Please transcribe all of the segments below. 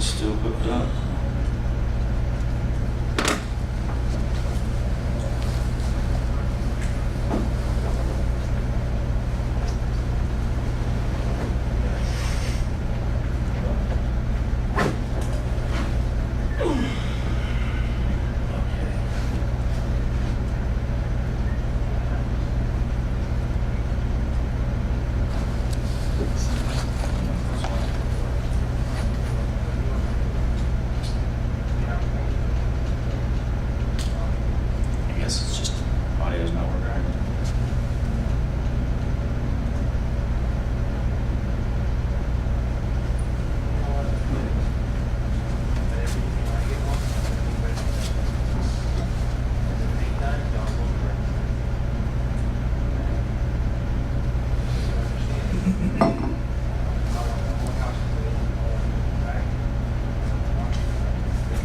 It's still hooked up. I guess it's just audio's not working right.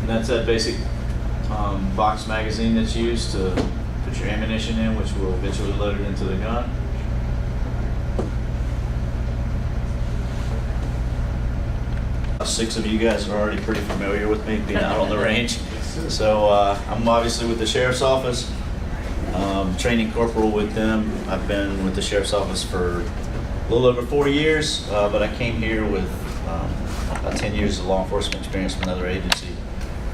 And that's that basic box magazine that's used to put your ammunition in, which will eventually load it into the gun. Six of you guys are already pretty familiar with me being out on the range. So I'm obviously with the Sheriff's Office, training corporal with them. I've been with the Sheriff's Office for a little over 4 years, but I came here with about 10 years of law enforcement experience from another agency.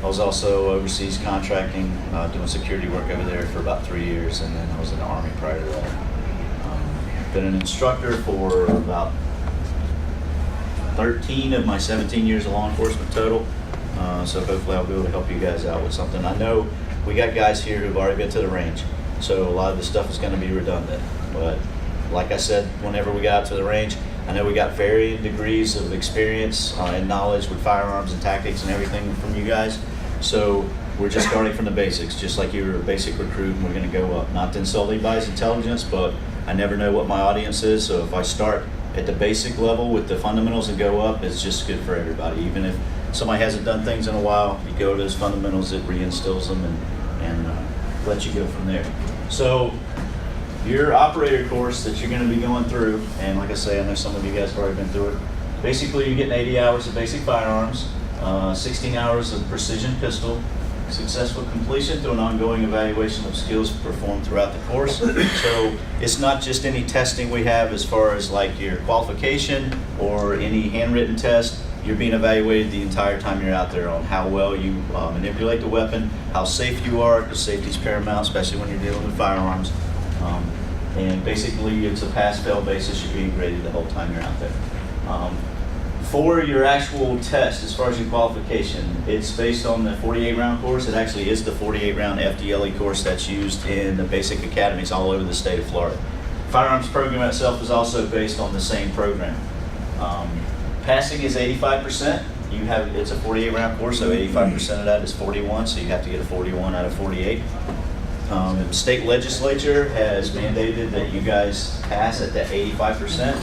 I was also overseas contracting, doing security work over there for about 3 years, and then I was in the Army prior to that. Been an instructor for about 13 of my 17 years of law enforcement total, so hopefully I'll be able to help you guys out with something. I know we got guys here who've already been to the range, so a lot of this stuff is going to be redundant, but like I said, whenever we got out to the range, I know we got varying degrees of experience and knowledge with firearms and tactics and everything from you guys. So we're just starting from the basics, just like you're a basic recruit, and we're going to go up. Not to insult anybody's intelligence, but I never know what my audience is. So if I start at the basic level with the fundamentals and go up, it's just good for everybody. Even if somebody hasn't done things in a while, you go to those fundamentals, it reinstills them and lets you go from there. So your operator course that you're going to be going through, and like I say, I know some of you guys have already been through it. Basically, you're getting 80 hours of basic firearms, 16 hours of precision pistol, successful completion through an ongoing evaluation of skills performed throughout the course. So it's not just any testing we have as far as like your qualification or any handwritten test. You're being evaluated the entire time you're out there on how well you manipulate the weapon, how safe you are, because safety is paramount, especially when you're dealing with firearms. And basically, it's a pass-fail basis. You're being graded the whole time you're out there. For your actual test, as far as your qualification, it's based on the 48-round course. It actually is the 48-round FDLE course that's used in the basic academies all over the state of Florida. Firearms program itself is also based on the same program. Passing is 85%. It's a 48-round course, so 85% of that is 41, so you have to get a 41 out of 48. The state legislature has mandated that you guys pass at the 85%.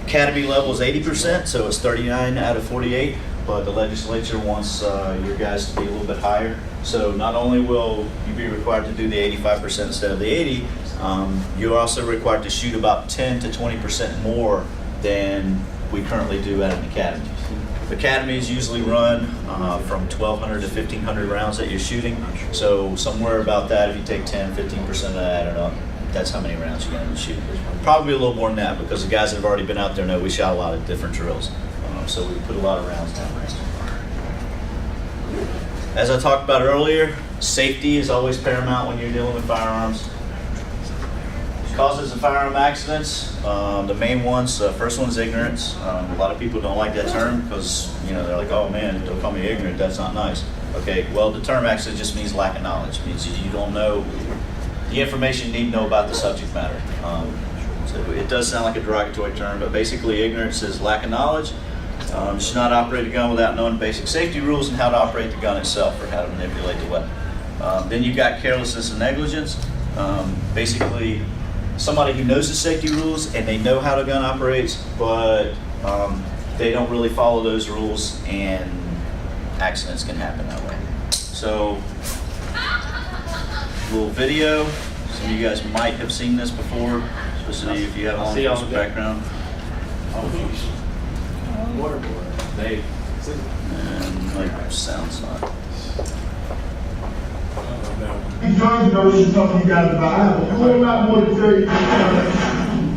Academy level is 80%, so it's 39 out of 48, but the legislature wants your guys to be a little bit higher. So not only will you be required to do the 85% instead of the 80, you're also required to shoot about 10 to 20% more than we currently do at an academy. Academies usually run from 1,200 to 1,500 rounds that you're shooting. So somewhere about that, if you take 10, 15% of that, I don't know, that's how many rounds you're going to shoot. Probably a little more than that, because the guys that have already been out there know we shot a lot of different drills. So we put a lot of rounds down there. As I talked about earlier, safety is always paramount when you're dealing with firearms. Causes of firearm accidents, the main ones, first one is ignorance. A lot of people don't like that term because, they're like, oh man, don't call me ignorant, that's not nice. Okay, well, the term actually just means lack of knowledge. It means you don't know the information you need to know about the subject matter. So it does sound like a derogatory term, but basically ignorance is lack of knowledge. You should not operate a gun without knowing basic safety rules and how to operate the gun itself, or how to manipulate the weapon. Then you've got carelessness and negligence. Basically, somebody who knows the safety rules and they know how the gun operates, but they don't really follow those rules, and accidents can happen that way. So, little video. Some of you guys might have seen this before, especially if you have a law enforcement background. Waterboard. 2008. And like sound's not. These guns know this is something you guys about. I have a whole lot more to tell you.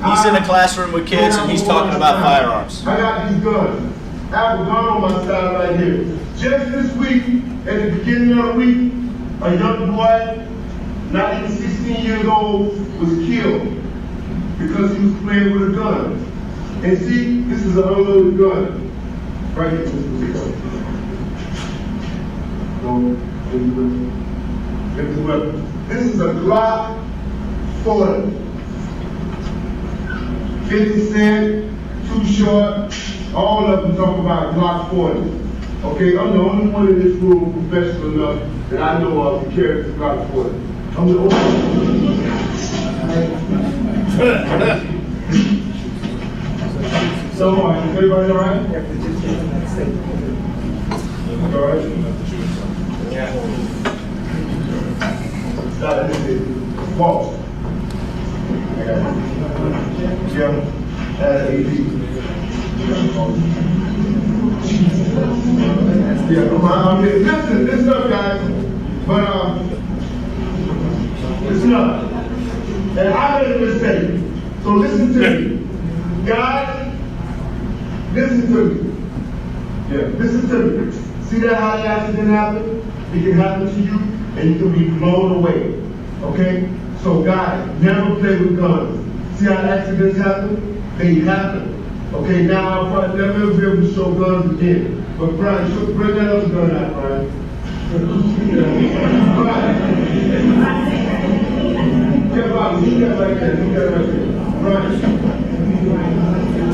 He's in a classroom with kids and he's talking about firearms. I got these guns. I have a gun on my side right here. Just this week, at the beginning of the week, a young boy, not even 16 years old, was killed because he was playing with a gun. And see, this is an unloaded gun. Right here, this is a gun. This is a Glock 40. 50 Cent, Too Short, all of them talk about Glock 40. Okay, I'm the only one in this room professional enough that I know of to carry this Glock 40. I'm the only one. So, is everybody all right? All right? Yeah. Stop this. Walk. I got it. Jim, yeah, come on. Listen up, guys. But, listen up. And I made a mistake. So listen to me. Guys, listen to me. Yeah, listen to me. See that how the accident happened? It can happen to you and you can be blown away. Okay? So guys, never play with guns. See how accidents happen? They happen. Okay, now I'll probably never be able to show guns again. But Brian, bring that other gun out, Brian. Brian. Yeah, Brian, leave that right there. Leave that right there. Brian.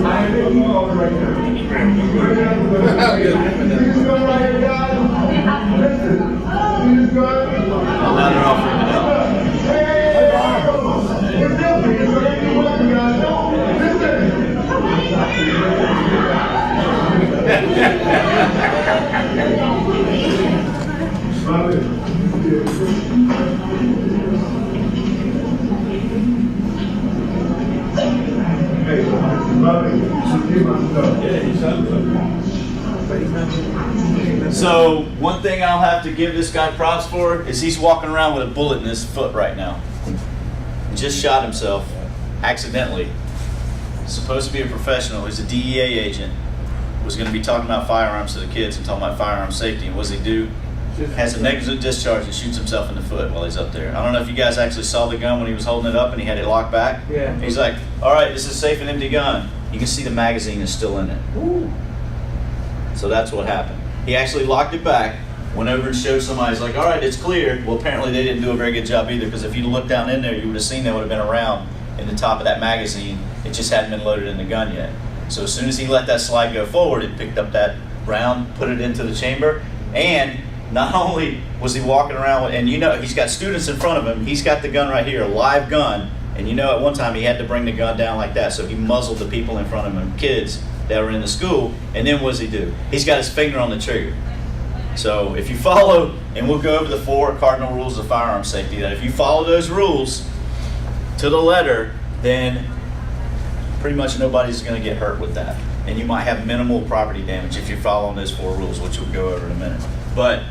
I ain't making you over right now. Bring that other gun out. See this gun right here, guys? Listen. See this gun? Now they're offering it up. It's different. It's an empty weapon, guys. Listen. So one thing I'll have to give this guy props for is he's walking around with a bullet in his foot right now. He just shot himself accidentally. Supposed to be a professional. He's a DEA agent. Was going to be talking about firearms to the kids and talking about firearms safety. And what does he do? Has a negligent discharge and shoots himself in the foot while he's up there. I don't know if you guys actually saw the gun when he was holding it up and he had it locked back. Yeah. He's like, all right, this is a safe and empty gun. You can see the magazine is still in it. Ooh. So that's what happened. He actually locked it back, went over and showed somebody. He's like, all right, it's clear. Well, apparently they didn't do a very good job either, because if you looked down in there, you would have seen there would have been a round in the top of that magazine. It just hadn't been loaded in the gun yet. So as soon as he let that slide go forward, it picked up that round, put it into the chamber, and not only was he walking around with, and you know, he's got students in front of him, he's got the gun right here, a live gun, and you know at one time he had to bring the gun down like that, so he muzzled the people in front of him, kids that were in the school, and then what does he do? He's got his finger on the trigger. So if you follow, and we'll go over the 4 cardinal rules of firearms safety, that if you follow those rules to the letter, then pretty much nobody's going to get hurt with that. And you might have minimal property damage if you're following those 4 rules, which we'll go over in a minute. But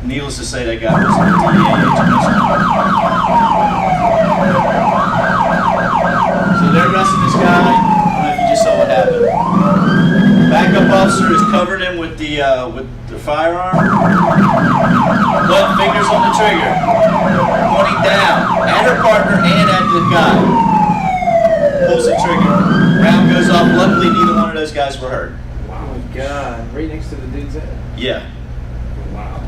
needless to say, that guy was a DEA agent. So they're arresting this guy. I don't know if you just saw what happened. Backup officer has covered him with the firearm. Left fingers on the trigger, pointing down at her partner and at the guy. Pulls the trigger. Round goes off. Luckily, neither one of those guys were hurt. Oh my God! Right next to the dude's head. Yeah. Wow.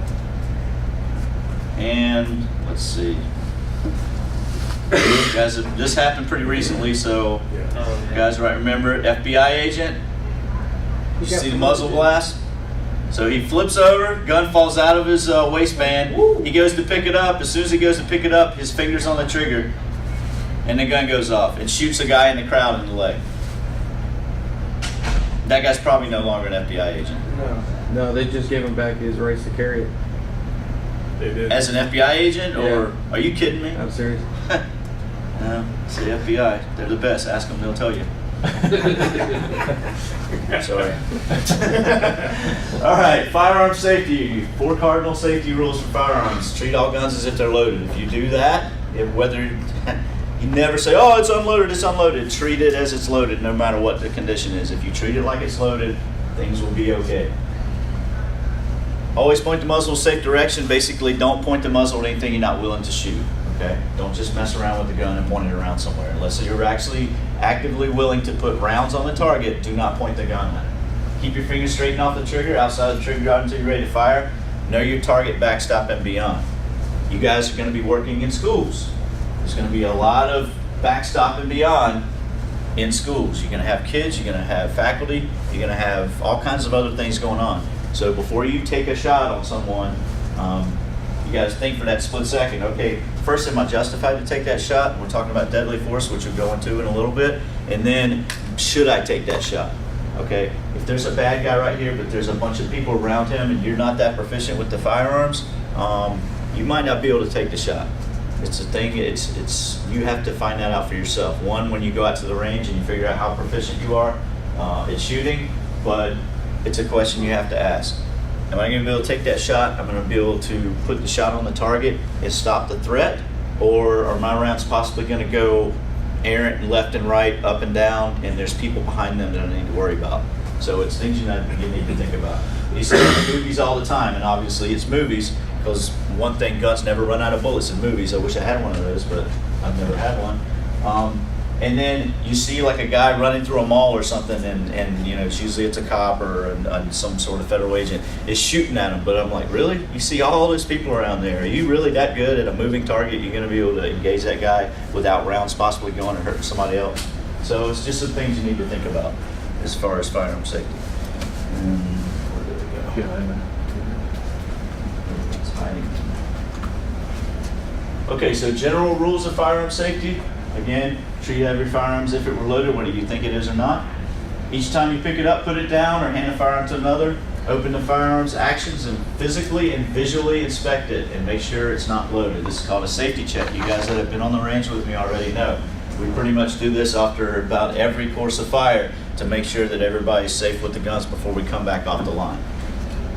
And let's see. Guys, this happened pretty recently, so you guys might remember it. FBI agent. You see the muzzle blast? So he flips over, gun falls out of his waistband. Woo. He goes to pick it up. As soon as he goes to pick it up, his finger's on the trigger, and the gun goes off and shoots a guy in the crowd in the leg. That guy's probably no longer an FBI agent. No, they just gave him back his rights to carry it. They did. As an FBI agent, or Yeah. are you kidding me? I'm serious. No, it's the FBI. They're the best. Ask them, they'll tell you. Sorry. All right, firearm safety. 4 cardinal safety rules for firearms. Treat all guns as if they're loaded. If you do that, whether you never say, "Oh, it's unloaded, it's unloaded." Treat it as it's loaded, no matter what the condition is. If you treat it like it's loaded, things will be okay. Always point the muzzle in safe direction. Basically, don't point the muzzle at anything you're not willing to shoot. Okay? Don't just mess around with the gun and point it around somewhere. Unless you're actually actively willing to put rounds on the target, do not point the gun at it. Keep your fingers straight and off the trigger, outside of the trigger guard until you're ready to fire. Know your target, backstop, and beyond. You guys are going to be working in schools. There's going to be a lot of backstop and beyond in schools. You're going to have kids, you're going to have faculty, you're going to have all kinds of other things going on. So before you take a shot on someone, you guys think for that split second, okay, first, am I justified to take that shot? And we're talking about deadly force, which we'll go into in a little bit. And then, should I take that shot? Okay, if there's a bad guy right here, but there's a bunch of people around him and you're not that proficient with the firearms, you might not be able to take the shot. It's a thing, it's you have to find that out for yourself. One, when you go out to the range and you figure out how proficient you are at shooting, but it's a question you have to ask. Am I going to be able to take that shot? I'm going to be able to put the shot on the target and stop the threat? Or are my rounds possibly going to go errant left and right, up and down, and there's people behind them that I need to worry about? So it's things you need to think about. You see it in movies all the time, and obviously it's movies, because one thing, guns never run out of bullets in movies. I wish I had one of those, but I've never had one. And then you see like a guy running through a mall or something, and you know, it's usually it's a cop or some sort of federal agent is shooting at him. But I'm like, really? You see all those people around there. Are you really that good at a moving target? You're going to be able to engage that guy without rounds possibly going and hurting somebody else? So it's just some things you need to think about as far as firearm safety. Where did it go? It's hiding. Okay, so general rules of firearm safety. Again, treat every firearm as if it were loaded, whether you think it is or not. Each time you pick it up, put it down, or hand a firearm to another. Open the firearm's actions and physically and visually inspect it and make sure it's not loaded. This is called a safety check. You guys that have been on the range with me already know. We pretty much do this after about every course of fire to make sure that everybody's safe with the guns before we come back off the line.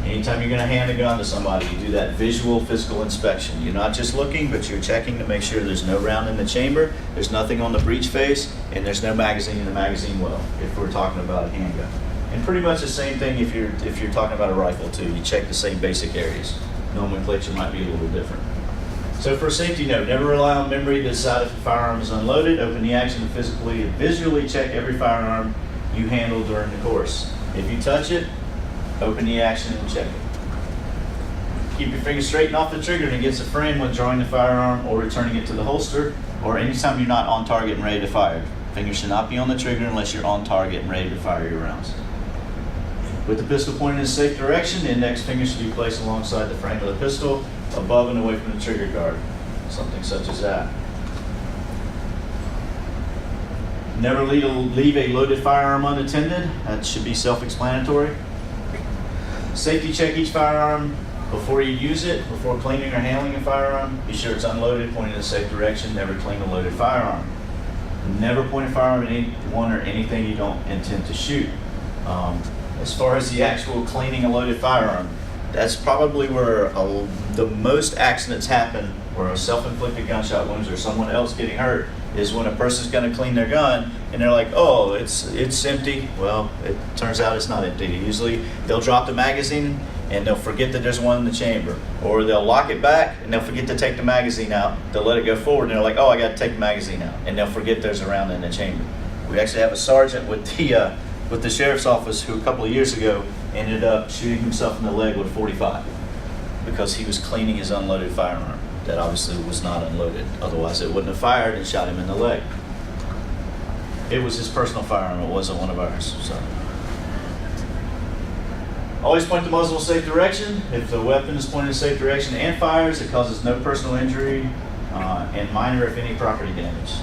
Anytime you're going to hand a gun to somebody, you do that visual physical inspection. You're not just looking, but you're checking to make sure there's no round in the chamber, there's nothing on the breech face, and there's no magazine in the magazine well, if we're talking about a handgun. And pretty much the same thing if you're talking about a rifle too. You check the same basic areas. Nomenclature might be a little different. So for a safety note, never rely on memory to decide if a firearm is unloaded. Open the action to physically and visually check every firearm you handle during the course. If you touch it, open the action and check it. Keep your fingers straight and off the trigger and against the frame when drawing the firearm or returning it to the holster, or anytime you're not on target and ready to fire. Fingers should not be on the trigger unless you're on target and ready to fire your rounds. With the pistol pointed in a safe direction, the index finger should be placed alongside the frame of the pistol, above and away from the trigger guard. Something such as that. Never leave a loaded firearm unattended. That should be self-explanatory. Safety check each firearm before you use it, before cleaning or handling a firearm. Be sure it's unloaded, pointed in a safe direction. Never clean a loaded firearm. Never point a firearm at anyone or anything you don't intend to shoot. As far as the actual cleaning a loaded firearm, that's probably where the most accidents happen, where a self-inflicted gunshot wounds or someone else getting hurt, is when a person's going to clean their gun and they're like, oh, it's empty. Well, it turns out it's not empty. Usually they'll drop the magazine and they'll forget that there's one in the chamber, or they'll lock it back and they'll forget to take the magazine out. They'll let it go forward and they're like, oh, I got to take the magazine out, and they'll forget there's a round in the chamber. We actually have a sergeant with the sheriff's office who a couple of years ago ended up shooting himself in the leg with a .45 because he was cleaning his unloaded firearm that obviously was not unloaded. Otherwise it wouldn't have fired and shot him in the leg. It was his personal firearm, it wasn't one of ours. So always point the muzzle in a safe direction. If the weapon is pointed in a safe direction and fires, it causes no personal injury and minor, if any, property damage.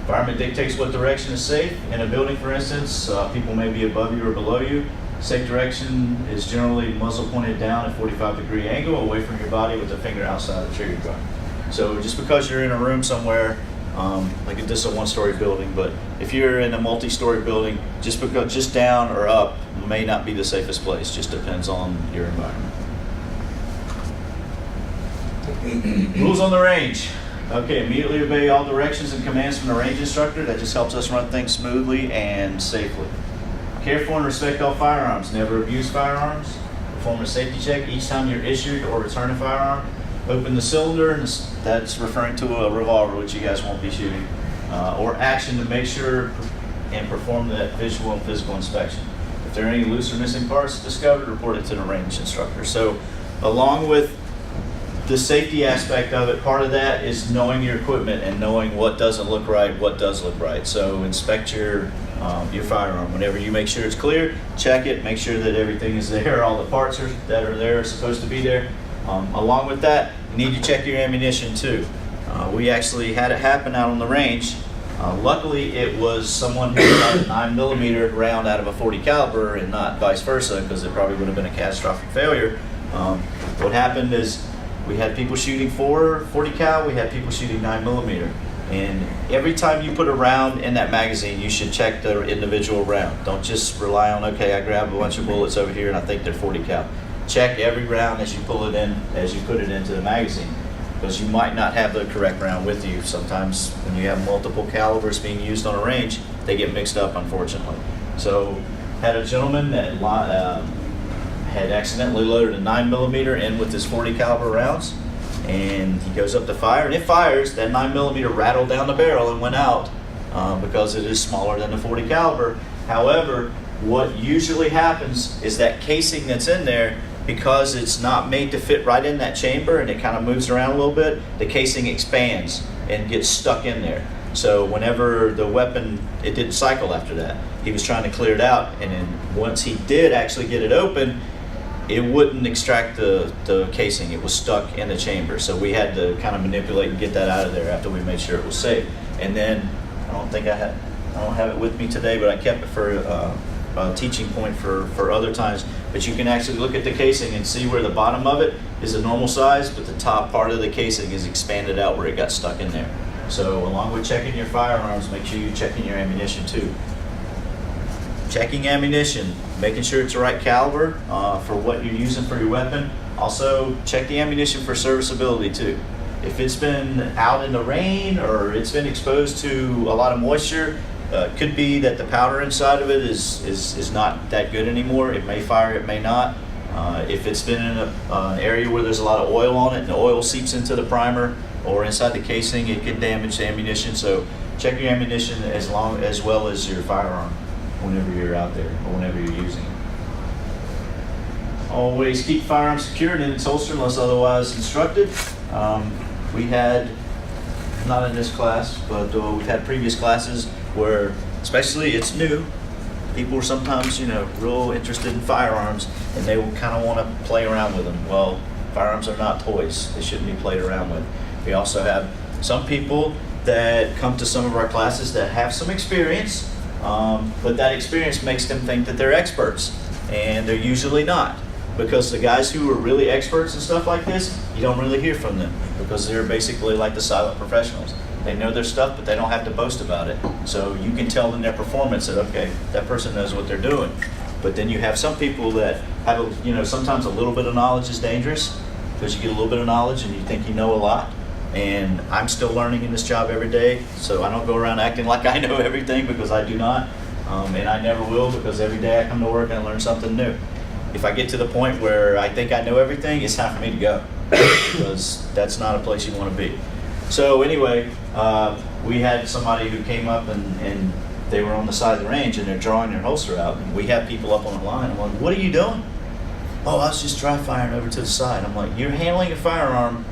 Environment dictates what direction is safe. In a building, for instance, people may be above you or below you. Safe direction is generally muzzle pointed down at 45-degree angle away from your body with the finger outside the trigger guard. So just because you're in a room somewhere Like this is a one-story building, but if you're in a multi-story building, just down or up may not be the safest place. Just depends on your environment. Rules on the range. Okay, immediately obey all directions and commands from the range instructor. That just helps us run things smoothly and safely. Care for and respect all firearms. Never abuse firearms. Perform a safety check each time you're issued or return a firearm. Open the cylinder, and that's referring to a revolver, which you guys won't be shooting, or action to make sure and perform that visual and physical inspection. If there are any loose or missing parts discovered, report it to the range instructor. So along with the safety aspect of it, part of that is knowing your equipment and knowing what doesn't look right, what does look right. So inspect your firearm. Whenever you make sure it's clear, check it, make sure that everything is there, all the parts that are there are supposed to be there. Along with that, you need to check your ammunition too. We actually had it happen out on the range. Luckily, it was someone who got a 9mm round out of a .40 caliber and not vice versa, because it probably would have been a catastrophic failure. What happened is we had people shooting 40 cal, we had people shooting 9mm. And every time you put a round in that magazine, you should check the individual round. Don't just rely on, okay, I grabbed a bunch of bullets over here and I think they're 40 cal. Check every round as you pull it in, as you put it into the magazine, because you might not have the correct round with you. Sometimes when you have multiple calibers being used on a range, they get mixed up, unfortunately. So had a gentleman that had accidentally loaded a 9mm in with his 40 caliber rounds, and he goes up to fire, and it fires. That 9mm rattled down the barrel and went out because it is smaller than the 40 caliber. However, what usually happens is that casing that's in there, because it's not made to fit right in that chamber and it kind of moves around a little bit, the casing expands and gets stuck in there. So whenever the weapon, it didn't cycle after that. He was trying to clear it out, and then once he did actually get it open, it wouldn't extract the casing. It was stuck in the chamber. So we had to kind of manipulate and get that out of there after we made sure it was safe. And then, I don't have it with me today, but I kept it for a teaching point for other times. But you can actually look at the casing and see where the bottom of it is a normal size, but the top part of the casing is expanded out where it got stuck in there. So along with checking your firearms, make sure you're checking your ammunition too. Checking ammunition, making sure it's the right caliber for what you're using for your weapon. Also, check the ammunition for serviceability too. If it's been out in the rain or it's been exposed to a lot of moisture, could be that the powder inside of it is not that good anymore. It may fire, it may not. If it's been in an area where there's a lot of oil on it and the oil seeps into the primer or inside the casing, it can damage the ammunition. So check your ammunition as well as your firearm whenever you're out there or whenever you're using it. Always keep firearm secured in its holster unless otherwise instructed. We had, not in this class, but we've had previous classes where, especially it's new, people are sometimes, real interested in firearms and they will kind of want to play around with them. Well, firearms are not toys. They shouldn't be played around with. We also have some people that come to some of our classes that have some experience, but that experience makes them think that they're experts, and they're usually not. Because the guys who are really experts and stuff like this, you don't really hear from them because they're basically like the silent professionals. They know their stuff, but they don't have to boast about it. So you can tell in their performance that, okay, that person knows what they're doing. But then you have some people that have, sometimes a little bit of knowledge is dangerous because you get a little bit of knowledge and you think you know a lot. And I'm still learning in this job every day, so I don't go around acting like I know everything because I do not. And I never will, because every day I come to work and I learn something new. If I get to the point where I think I know everything, it's time for me to go, because that's not a place you want to be. So anyway, we had somebody who came up and they were on the side of the range and they're drawing their holster out, and we have people up on the line. I'm like, what are you doing? Oh, I was just dry firing over to the side. I'm like, you're handling a firearm.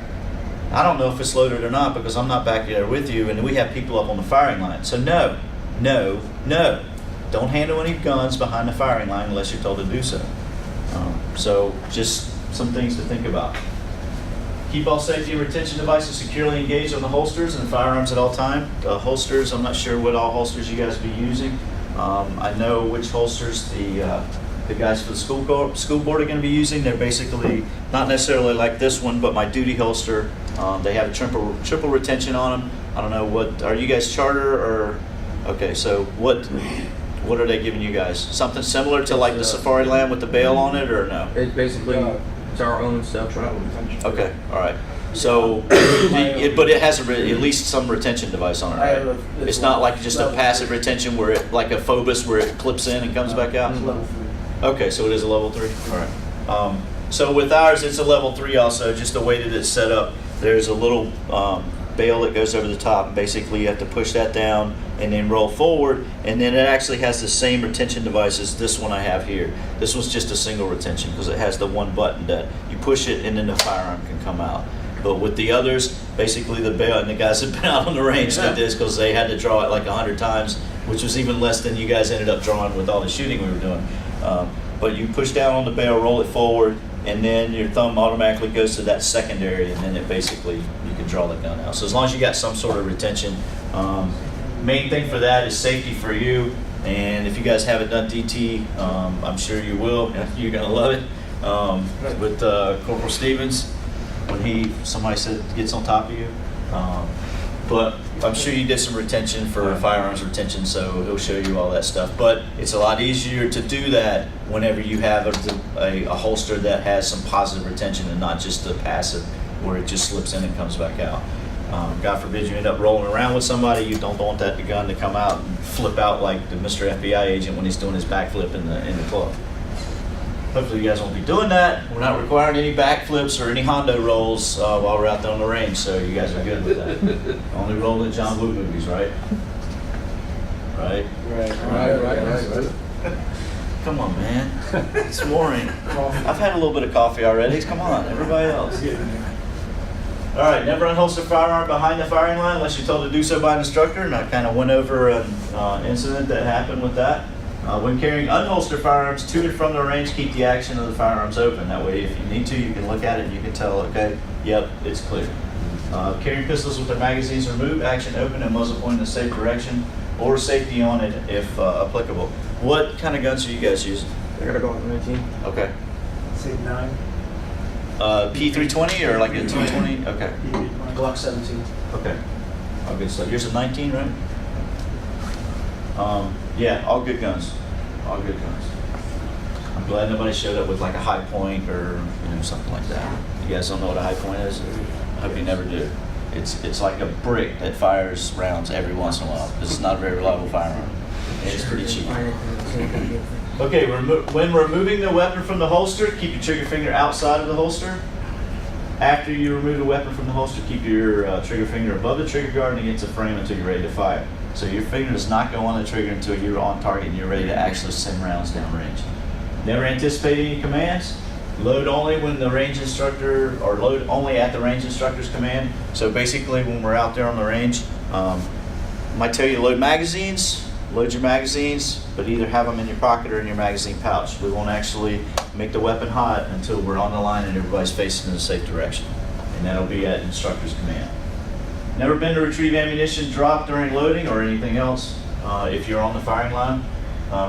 I don't know if it's loaded or not because I'm not back there with you, and we have people up on the firing line. So no. Don't handle any guns behind the firing line unless you're told to do so. So just some things to think about. Keep all safety and retention devices securely engaged on the holsters and the firearms at all time. The holsters, I'm not sure what all holsters you guys be using. I know which holsters the guys for the school board are going to be using. They're basically not necessarily like this one, but my duty holster. They have a triple retention on them. I don't know, what, are you guys charter or, okay, so what are they giving you guys? Something similar to like the Safari Land with the bail on it, or no? It's basically, it's our own stuff. Okay, all right. So, but it has at least some retention device on it, right? It's not like just a passive retention where it, like a Phobos where it clips in and comes back out? Okay, so it is a level 3? All right. So with ours, it's a level 3 also, just the way that it's set up. There's a little bail that goes over the top. Basically, you have to push that down and then roll forward, and then it actually has the same retention device as this one I have here. This one's just a single retention because it has the one button that you push it and then the firearm can come out. But with the others, basically the bail, and the guys have been out on the range did this because they had to draw it like 100 times, which was even less than you guys ended up drawing with all the shooting we were doing. But you push down on the bail, roll it forward, and then your thumb automatically goes to that secondary, and then it basically, you can draw the gun out. So as long as you got some sort of retention, main thing for that is safety for you. And if you guys haven't done DT, I'm sure you will. You're gonna love it. With Corporal Stevens, when somebody said gets on top of you. But I'm sure you did some retention for firearms retention, so he'll show you all that stuff. But it's a lot easier to do that whenever you have a holster that has some positive retention and not just the passive where it just slips in and comes back out. God forbid you end up rolling around with somebody, you don't want that gun to come out and flip out like the Mr. FBI agent when he's doing his backflip in the club. Hopefully you guys won't be doing that. We're not requiring any backflips or any Hondo rolls while we're out there on the range, so you guys are good with that. Only roll in John Woo movies, right? Right? Right. Come on, man. It's morning. I've had a little bit of coffee already. Come on, everybody else. All right, never unholster firearm behind the firing line unless you're told to do so by an instructor. And I kind of went over an incident that happened with that. When carrying unholstered firearms to and from the range, keep the action of the firearms open. That way, if you need to, you can look at it and you can tell, okay, yep, it's clear. Carrying pistols with their magazines removed, action open, and muzzle pointing in the safe direction, or safety on it if applicable. What kind of guns are you guys using? I gotta go on 19. Okay. Sig 9. P320 or like a 220? Okay. Glock 17. Okay. All good stuff. Yours a 19, right? Yeah, all good guns. All good guns. I'm glad nobody showed up with like a high point or something like that. You guys don't know what a high point is? I hope you never do. It's like a brick that fires rounds every once in a while. It's not a very reliable firearm. And it's pretty cheap. Okay, when removing the weapon from the holster, keep your trigger finger outside of the holster. After you remove the weapon from the holster, keep your trigger finger above the trigger guard and against the frame until you're ready to fire. So your finger does not go on the trigger until you're on target and you're ready to actually send rounds downrange. Never anticipate any commands. Load only when the range instructor, or load only at the range instructor's command. So basically when we're out there on the range, I might tell you to load magazines, load your magazines, but either have them in your pocket or in your magazine pouch. We won't actually make the weapon hot until we're on the line and everybody's facing in a safe direction. And that'll be at instructor's command. Never been to retrieve ammunition dropped during loading or anything else if you're on the firing line.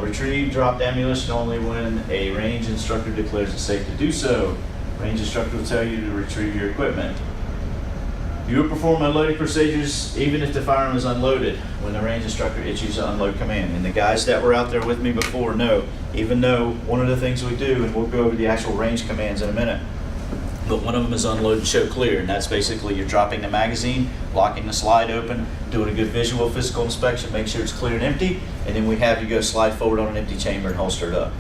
Retrieve dropped ammunition only when a range instructor declares it safe to do so. Range instructor will tell you to retrieve your equipment. You will perform unloading procedures even if the firearm is unloaded when the range instructor issues the unload command. And the guys that were out there with me before know, even though one of the things we do, and we'll go over the actual range commands in a minute, but one of them is unload and show clear, and that's basically you're dropping the magazine, locking the slide open, doing a good visual physical inspection, make sure it's clear and empty, and then we have you go slide forward on an empty chamber and holster it up.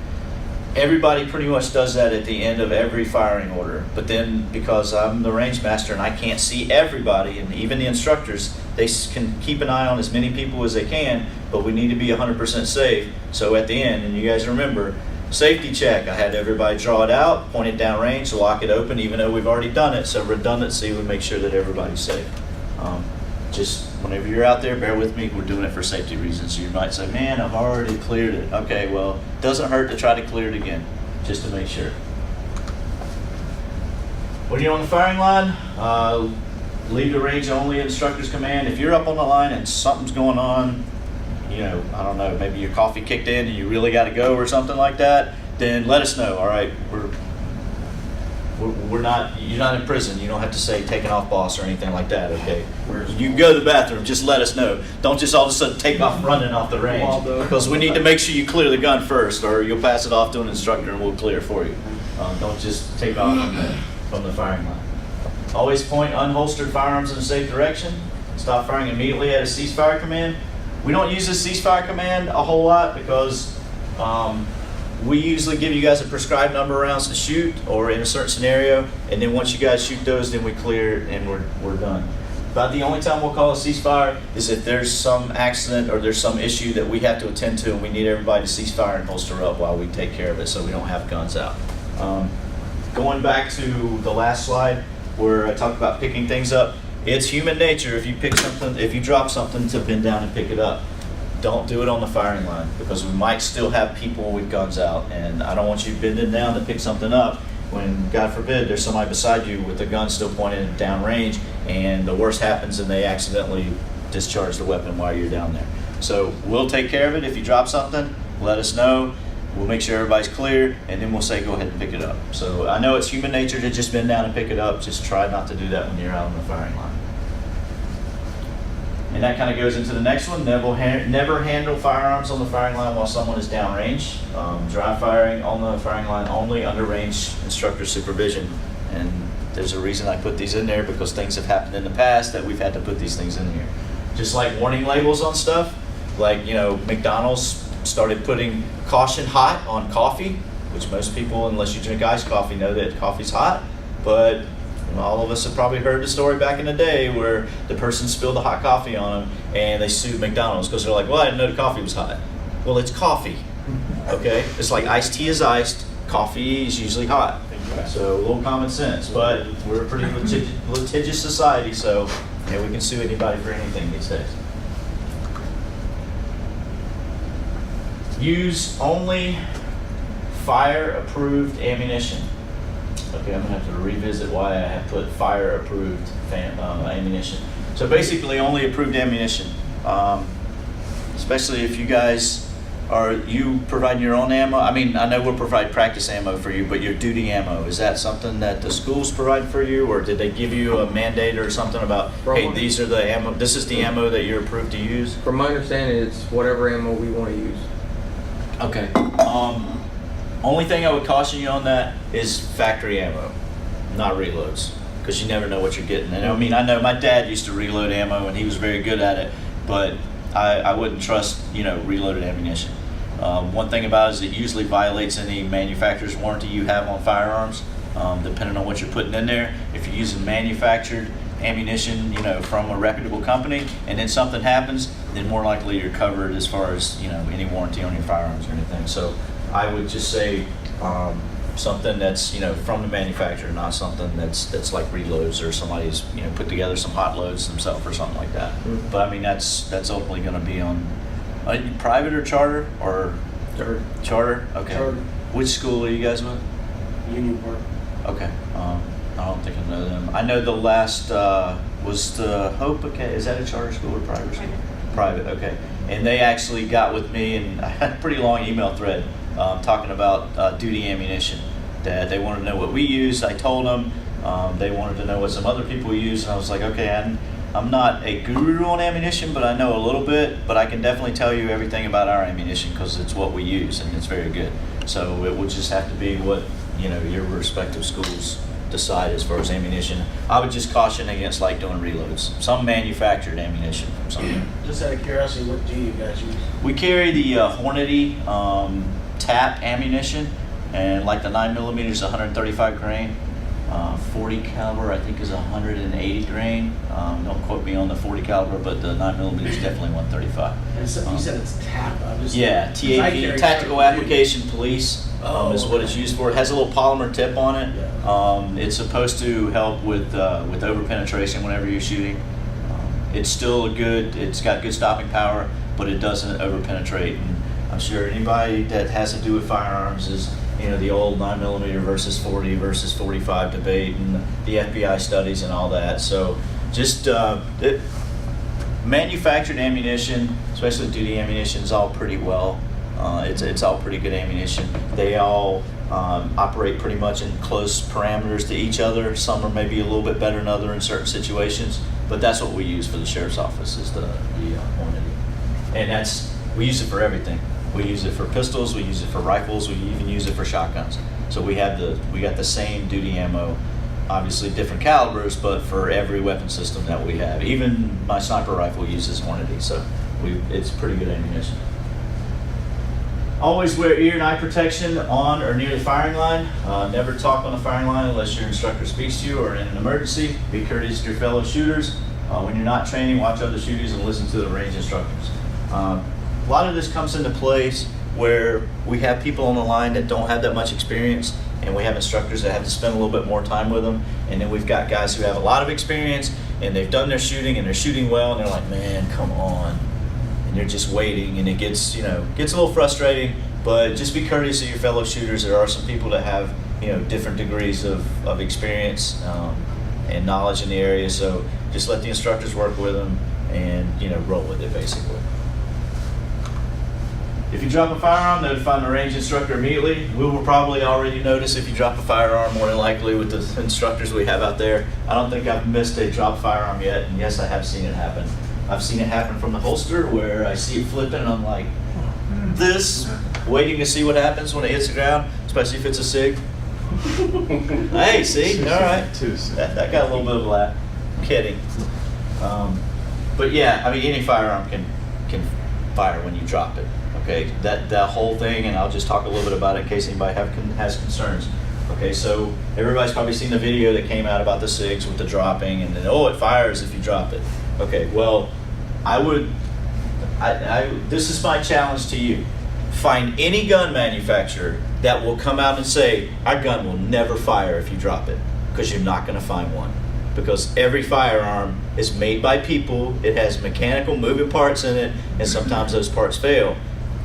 Everybody pretty much does that at the end of every firing order, but then because I'm the range master and I can't see everybody, and even the instructors, they can keep an eye on as many people as they can, but we need to be 100% safe. So at the end, and you guys remember, safety check, I had everybody draw it out, point it down range, lock it open, even though we've already done it, so redundancy would make sure that everybody's safe. Just whenever you're out there, bear with me, we're doing it for safety reasons. You might say, man, I've already cleared it. Okay, well, it doesn't hurt to try to clear it again, just to make sure. When you're on the firing line, leave the range only instructor's command. If you're up on the line and something's going on, I don't know, maybe your coffee kicked in and you really got to go or something like that, then let us know. All right, we're not, you're not in prison. You don't have to say taking off boss or anything like that, okay? You can go to the bathroom, just let us know. Don't just all of a sudden take off running off the range, because we need to make sure you clear the gun first, or you'll pass it off to an instructor and we'll clear it for you. Don't just take off from the firing line. Always point unholstered firearms in a safe direction. Stop firing immediately at a ceasefire command. We don't use this ceasefire command a whole lot because we usually give you guys a prescribed number of rounds to shoot, or in a certain scenario, and then once you guys shoot those, then we clear and we're done. About the only time we'll call a ceasefire is if there's some accident or there's some issue that we have to attend to, and we need everybody to cease fire and holster up while we take care of it, so we don't have guns out. Going back to the last slide where I talked about picking things up, it's human nature if you drop something, to bend down and pick it up. Don't do it on the firing line, because we might still have people with guns out, and I don't want you bending down to pick something up when, God forbid, there's somebody beside you with a gun still pointed down range, and the worst happens and they accidentally discharge the weapon while you're down there. So we'll take care of it. If you drop something, let us know. We'll make sure everybody's clear, and then we'll say go ahead and pick it up. So I know it's human nature to just bend down and pick it up. Just try not to do that when you're out on the firing line. And that kind of goes into the next one. Never handle firearms on the firing line while someone is downrange. Dry firing on the firing line only under range instructor supervision. And there's a reason I put these in there, because things have happened in the past that we've had to put these things in here. Just like warning labels on stuff, like, you know, McDonald's started putting caution hot on coffee, which most people, unless you drink iced coffee, know that coffee's hot. But all of us have probably heard the story back in the day where the person spilled the hot coffee on them and they sued McDonald's because they're like, well, I didn't know the coffee was hot. Well, it's coffee, okay? It's like iced tea is iced, coffee is usually hot. So a little common sense, but we're a pretty litigious society, so we can sue anybody for anything these days. Use only fire-approved ammunition. Okay, I'm gonna have to revisit why I have put fire-approved ammunition. So basically, only approved ammunition. Especially if you guys you provide your own ammo. I mean, I know we'll provide practice ammo for you, but your duty ammo, is that something that the schools provide for you, or did they give you a mandate or something about, hey, these are the ammo, this is the ammo that you're approved to use? From my understanding, it's whatever ammo we want to use. Okay. Only thing I would caution you on that is factory ammo, not reloads, because you never know what you're getting. And I mean, I know my dad used to reload ammo and he was very good at it, but I wouldn't trust, reloaded ammunition. One thing about it is it usually violates any manufacturer's warranty you have on firearms, depending on what you're putting in there. If you're using manufactured ammunition, from a reputable company, and then something happens, then more likely you're covered as far as, any warranty on your firearms or anything. So I would just say something that's, from the manufacturer, not something that's like reloads, or somebody's, put together some hot loads themselves or something like that. Mm-hmm. But I mean, that's ultimately going to be on private or charter or charter. Okay. Charter. Which school are you guys with? Union Park. Okay. I don't think I know them. I know the last was the Hope. Okay, is that a charter school or private school? Private. Okay. And they actually got with me, and I had a pretty long email thread talking about duty ammunition. That they wanted to know what we used. I told them. They wanted to know what some other people use, and I was like, okay, I'm not a guru on ammunition, but I know a little bit. But I can definitely tell you everything about our ammunition because it's what we use, and it's very good. So it would just have to be what your respective schools decide as far as ammunition. I would just caution against like doing reloads. Some manufactured ammunition from somewhere. Just out of curiosity, what do you guys use? We carry the Hornady tap ammunition, and like the 9mm is 135 grain. 40 caliber I think is 180 grain. Don't quote me on the 40 caliber, but the 9mm is definitely 135. And so you said it's TAP. Yeah, TAP, Tactical Application Police, is what it's used for. It has a little polymer tip on it. Yeah. It's supposed to help with over-penetration whenever you're shooting. It's still it's got good stopping power, but it doesn't over-penetrate. And I'm sure anybody that has to do with firearms is, the old 9mm versus 40 versus 45 debate and the FBI studies and all that. So just manufactured ammunition, especially duty ammunition, is all pretty well. It's all pretty good ammunition. They all operate pretty much in close parameters to each other. Some are maybe a little bit better than other in certain situations, but that's what we use for the sheriff's office is the Hornady. And we use it for everything. We use it for pistols, we use it for rifles, we even use it for shotguns. So we got the same duty ammo, obviously different calibers, but for every weapon system that we have. Even my sniper rifle uses Hornady, so it's pretty good ammunition. Always wear ear and eye protection on or near the firing line. Never talk on the firing line unless your instructor speaks to you or in an emergency. Be courteous to your fellow shooters. When you're not training, watch other shooters and listen to the range instructors. A lot of this comes into place where we have people on the line that don't have that much experience, and we have instructors that have to spend a little bit more time with them. And then we've got guys who have a lot of experience and they've done their shooting and they're shooting well, and they're like, man, come on. And you're just waiting, and it gets a little frustrating, but just be courteous to your fellow shooters. There are some people that have, different degrees of experience and knowledge in the area, so just let the instructors work with them and, roll with it basically. If you drop a firearm, notify the range instructor immediately. We will probably already notice if you drop a firearm, more than likely with the instructors we have out there. I don't think I've missed a drop firearm yet, and yes, I have seen it happen. I've seen it happen from the holster where I see it flipping and I'm like, this, waiting to see what happens when it hits the ground, especially if it's a SIG. Hey, see, all right. That got a little bit of a laugh. I'm kidding. But yeah, any firearm can fire when you drop it. Okay, that whole thing, and I'll just talk a little bit about it in case anybody has concerns. Okay, so everybody's probably seen the video that came out about the SIGs with the dropping, and then, it fires if you drop it. Okay, well, this is my challenge to you. Find any gun manufacturer that will come out and say, our gun will never fire if you drop it, because you're not going to find one. Because every firearm is made by people, it has mechanical moving parts in it, and sometimes those parts fail.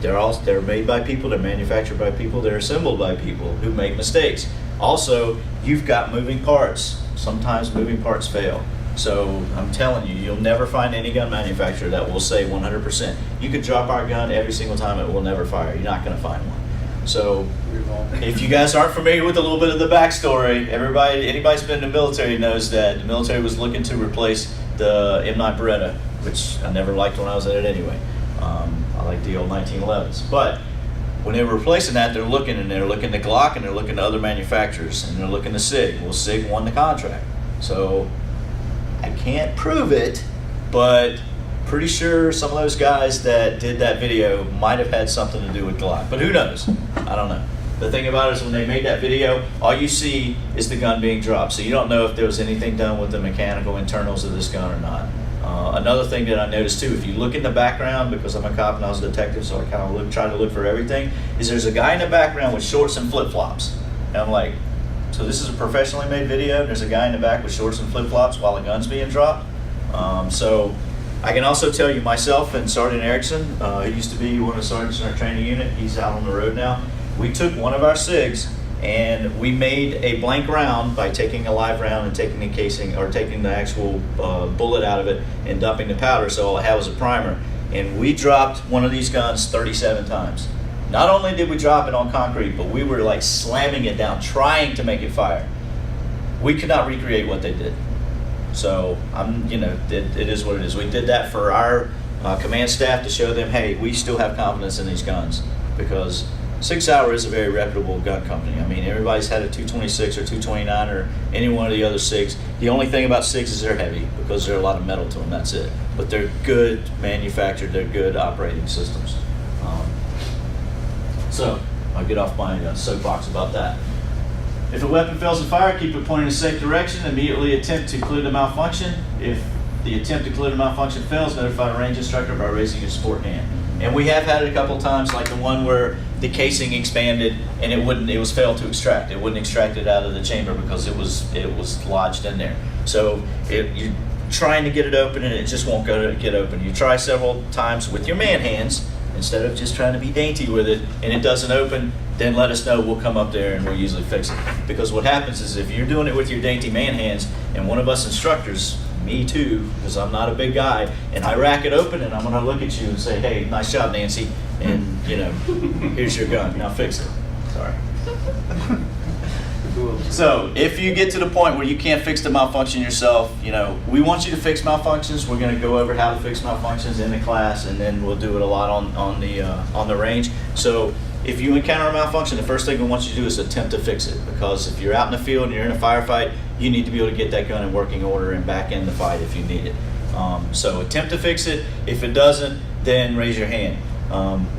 They're made by people, they're manufactured by people, they're assembled by people who make mistakes. Also, you've got moving parts. Sometimes moving parts fail. So I'm telling you, you'll never find any gun manufacturer that will say 100%. You could drop our gun every single time, it will never fire. You're not going to find one. So if you guys aren't familiar with a little bit of the backstory, anybody who's been in the military knows that the military was looking to replace the M9 Beretta, which I never liked when I was at it anyway. I like the old 1911s. But when they were replacing that, they're looking to Glock, and they're looking to other manufacturers, and they're looking to SIG. Well, SIG won the contract. So I can't prove it, but pretty sure some of those guys that did that video might have had something to do with Glock. But who knows? I don't know. The thing about it is when they made that video, all you see is the gun being dropped. So you don't know if there was anything done with the mechanical internals of this gun or not. Another thing that I noticed too, if you look in the background, because I'm a cop and I was a detective, so I kind of try to look for everything, is there's a guy in the background with shorts and flip-flops. And I'm like, so this is a professionally made video, and there's a guy in the back with shorts and flip-flops while a gun's being dropped. So I can also tell you, myself and Sergeant Erickson, who used to be one of the sergeants in our training unit, he's out on the road now, we took one of our SIGs and we made a blank round by taking a live round and taking the casing, or taking the actual bullet out of it and dumping the powder, so all it had was a primer. And we dropped one of these guns 37 times. Not only did we drop it on concrete, but we were like slamming it down, trying to make it fire. We could not recreate what they did. So it is what it is. We did that for our command staff to show them, hey, we still have confidence in these guns, because Sig Sauer is a very reputable gun company. Everybody's had a 226 or 229 or any one of the other SIGs. The only thing about SIGs is they're heavy, because there's a lot of metal to them, that's it. But they're good manufactured, they're good operating systems. So I'll get off my soapbox about that. If a weapon fails to fire, keep it pointed in a safe direction. Immediately attempt to clear the malfunction. If the attempt to clear the malfunction fails, notify a range instructor by raising your support hand. And we have had it a couple of times, like the one where the casing expanded and it was failed to extract. It wouldn't extract it out of the chamber because it was lodged in there. So you're trying to get it open and it just won't get open. You try several times with your man hands instead of just trying to be dainty with it, and it doesn't open, then let us know. We'll come up there and we'll usually fix it. Because what happens is if you're doing it with your dainty man hands, and one of us instructors, me too, because I'm not a big guy, and I rack it open and I'm going to look at you and say, hey, nice job, Nancy, and here's your gun. Now fix it. Sorry. So if you get to the point where you can't fix the malfunction yourself, we want you to fix malfunctions. We're going to go over how to fix malfunctions in the class, and then we'll do it a lot on the range. So if you encounter a malfunction, the first thing we want you to do is attempt to fix it, because if you're out in the field and you're in a firefight, you need to be able to get that gun in working order and back in the fight if you need it. So attempt to fix it. If it doesn't, then raise your hand.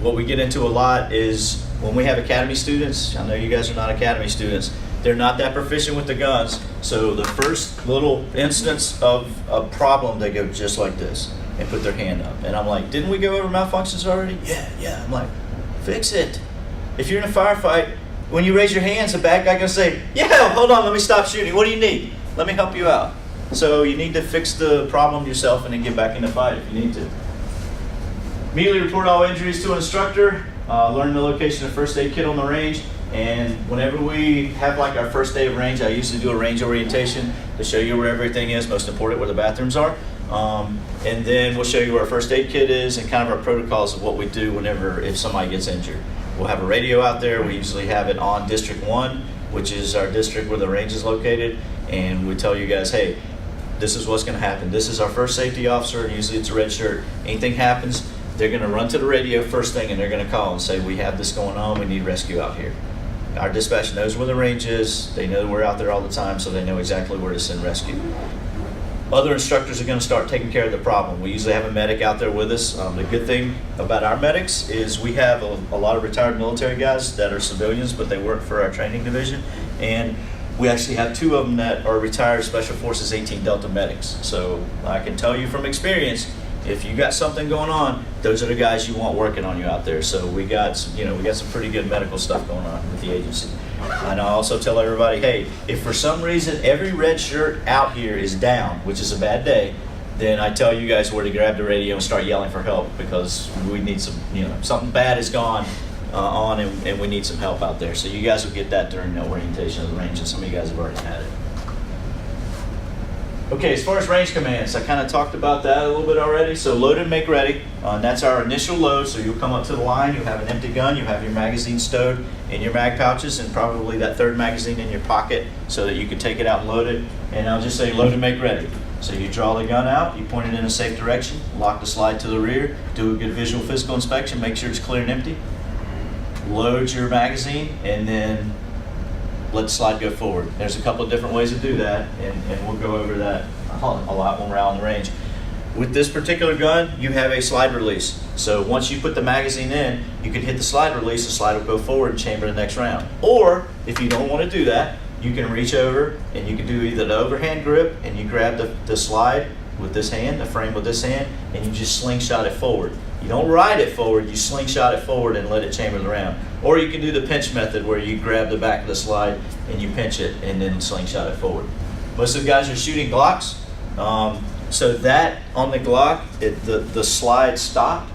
What we get into a lot is when we have academy students. I know you guys are not academy students. They're not that proficient with the guns. So the first little instance of a problem, they go just like this and put their hand up. And I'm like, didn't we go over malfunctions already? Yeah. I'm like, fix it. If you're in a firefight, when you raise your hands, the bad guy gonna say, yeah, hold on, let me stop shooting. What do you need? Let me help you out. So you need to fix the problem yourself and then get back in the fight if you need to. Immediately report all injuries to an instructor. Learn the location of first aid kit on the range. And whenever we have like our first day of range, I usually do a range orientation to show you where everything is, most important where the bathrooms are. And then we'll show you where our first aid kit is and kind of our protocols of what we do if somebody gets injured. We'll have a radio out there. We usually have it on District 1, which is our district where the range is located. And we tell you guys, hey, this is what's going to happen. This is our first safety officer. Usually it's a red shirt. Anything happens, they're going to run to the radio first thing and they're going to call and say, we have this going on. We need rescue out here. Our dispatch knows where the range is. They know we're out there all the time, so they know exactly where to send rescue. Other instructors are going to start taking care of the problem. We usually have a medic out there with us. The good thing about our medics is we have a lot of retired military guys that are civilians, but they work for our training division. And we actually have 2 of them that are retired Special Forces 18 Delta medics. So I can tell you from experience, if you got something going on, those are the guys you want working on you out there. So we got some pretty good medical stuff going on with the agency. And I also tell everybody, hey, if for some reason every red shirt out here is down, which is a bad day, then I tell you guys where to grab the radio and start yelling for help, because we need some, something bad is gone on and we need some help out there. So you guys will get that during the orientation of the range, and some of you guys have already had it. Okay, as far as range commands, I kind of talked about that a little bit already. So load and make ready, and that's our initial load. So you'll come up to the line, you have an empty gun, you have your magazine stowed in your mag pouches, and probably that third magazine in your pocket so that you can take it out and load it. And I'll just say load and make ready. So you draw the gun out, you point it in a safe direction, lock the slide to the rear, do a good visual physical inspection, make sure it's clear and empty. Load your magazine, and then let the slide go forward. There's a couple of different ways to do that, and we'll go over that a lot when we're out on the range. With this particular gun, you have a slide release. So once you put the magazine in, you can hit the slide release, the slide will go forward and chamber the next round. Or, if you don't want to do that, you can reach over and you can do either the overhand grip and you grab the slide with this hand, the frame with this hand, and you just slingshot it forward. You don't ride it forward, you slingshot it forward and let it chamber the round. Or you can do the pinch method where you grab the back of the slide and you pinch it and then slingshot it forward. Most of the guys are shooting Glocks. So that on the Glock, the slide stopped.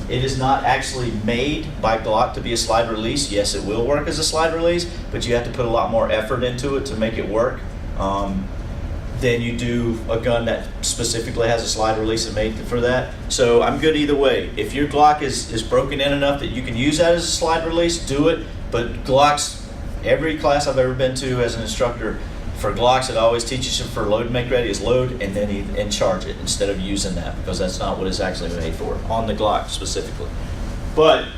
It is not actually made by Glock to be a slide release. Yes, it will work as a slide release, but you have to put a lot more effort into it to make it work. Then you do a gun that specifically has a slide release and made for that. So I'm good either way. If your Glock is broken in enough that you can use that as a slide release, do it. But Glocks, every class I've ever been to as an instructor, for Glocks it always teaches you for load and make ready is load and then charge it instead of using that, because that's not what it's actually made for, on the Glock specifically. But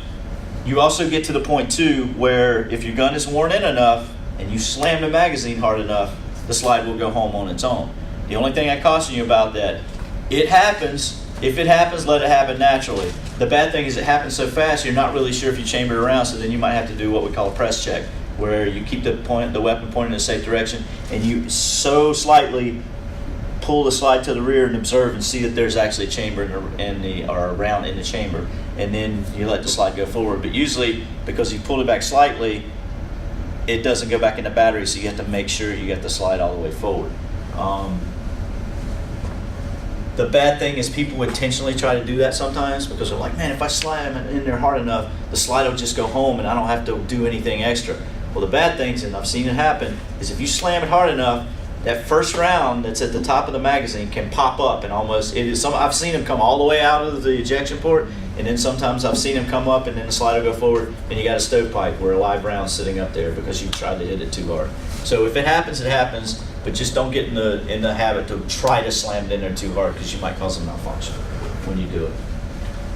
you also get to the point too where if your gun is worn in enough and you slam the magazine hard enough, the slide will go home on its own. The only thing I caution you about that, it happens. If it happens, let it happen naturally. The bad thing is it happens so fast, you're not really sure if you chamber it around, so then you might have to do what we call a press check, where you keep the weapon pointed in a safe direction, and you so slightly pull the slide to the rear and observe and see that there's actually a chamber or a round in the chamber, and then you let the slide go forward. But usually, because you pulled it back slightly, it doesn't go back in the battery, so you have to make sure you get the slide all the way forward. The bad thing is people intentionally try to do that sometimes because they're like, man, if I slam it in there hard enough, the slide will just go home and I don't have to do anything extra. Well, the bad things, and I've seen it happen, is if you slam it hard enough, that first round that's at the top of the magazine can pop up and almost, I've seen them come all the way out of the ejection port and then sometimes I've seen them come up and then the slide will go forward and you got a stovepipe where a live round's sitting up there because you tried to hit it too hard. So if it happens, it happens, but just don't get in the habit to try to slam it in there too hard because you might cause a malfunction when you do it.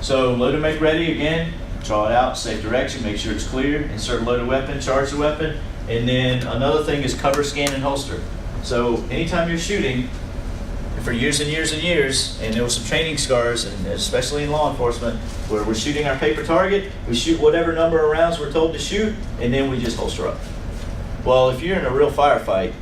So load and make ready again, draw it out, safe direction, make sure it's clear, insert loaded weapon, charge the weapon, and then another thing is cover, scan, and holster. So anytime you're shooting, for years and years and years, and there was some training scars, and especially in law enforcement, where we're shooting our paper target, we shoot whatever number of rounds we're told to shoot, and then we just holster up. Well, if you're in a real firefight,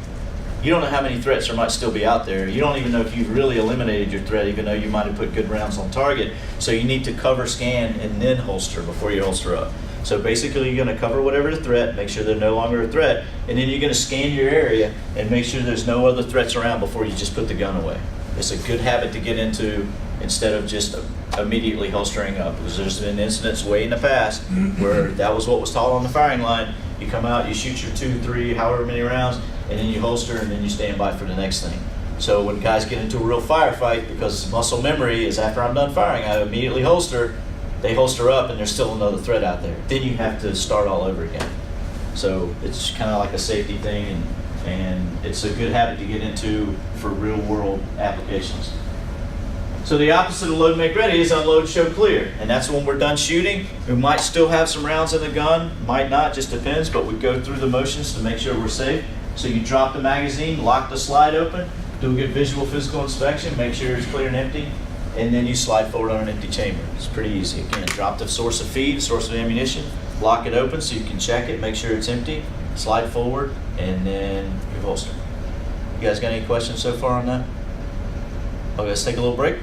you don't know how many threats there might still be out there. You don't even know if you've really eliminated your threat, even though you might have put good rounds on target. So you need to cover, scan, and then holster before you holster up. So basically, you're going to cover whatever the threat, make sure they're no longer a threat, and then you're going to scan your area and make sure there's no other threats around before you just put the gun away. It's a good habit to get into instead of just immediately holstering up, because there's been incidents way in the past where that was what was taught on the firing line. You come out, you shoot your 2, 3, however many rounds, and then you holster, and then you stand by for the next thing. So when guys get into a real firefight, because muscle memory is after I'm done firing, I immediately holster, they holster up, and there's still another threat out there. Then you have to start all over again. So it's kind of like a safety thing, and it's a good habit to get into for real world applications. So the opposite of load and make ready is unload, show clear. And that's when we're done shooting. We might still have some rounds in the gun, might not, just depends, but we go through the motions to make sure we're safe. So you drop the magazine, lock the slide open, do a good visual physical inspection, make sure it's clear and empty, and then you slide forward on an empty chamber. It's pretty easy. Again, drop the source of feed, source of ammunition, lock it open so you can check it, make sure it's empty, slide forward, and then you holster. You guys got any questions so far on that? Okay, let's take a little break.